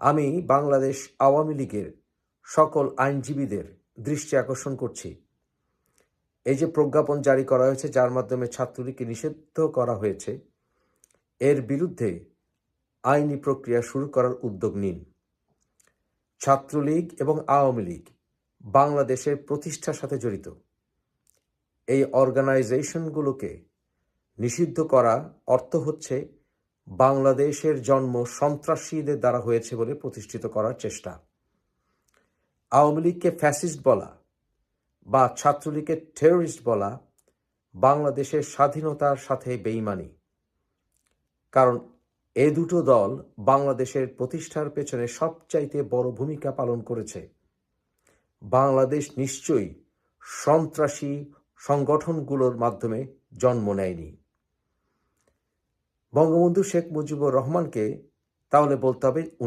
আমি বাংলাদেশ আওয়ামী লীগের সকল আইনজীবীদের দৃষ্টি আকর্ষণ করছি, এই যে প্রজ্ঞাপন জারি করা হয়েছে যার মাধ্যমে ছাত্রলীগকে নিষিদ্ধ করা হয়েছে, এর বিরুদ্ধে আইনি প্রক্রিয়া শুরু করার উদ্যোগ নিন। ছাত্রলীগ এবং আওয়ামী লীগ বাংলাদেশের প্রতিষ্ঠার সাথে জড়িত। এই অর্গানাইজেশনগুলোকে নিষিদ্ধ করা অর্থ হচ্ছে বাংলাদেশের জন্ম সন্ত্রাসীদের দ্বারা হয়েছে বলে প্রতিষ্ঠিত করার চেষ্টা। আওয়ামী লীগকে ফ্যাসিস্ট বলা বা ছাত্রলীগকে টেররিস্ট বলা বাংলাদেশের স্বাধীনতার সাথে বেইমানি। কারণ এ দুটো দল বাংলাদেশের প্রতিষ্ঠার পেছনে সবচাইতে বড় ভূমিকা পালন করেছে। বাংলাদেশ নিশ্চয়ই সন্ত্রাসী সংগঠনগুলোর মাধ্যমে জন্ম নেয়নি। বঙ্গবন্ধু শেখ মুজিবুর রহমানকে তাহলে বলতে হবে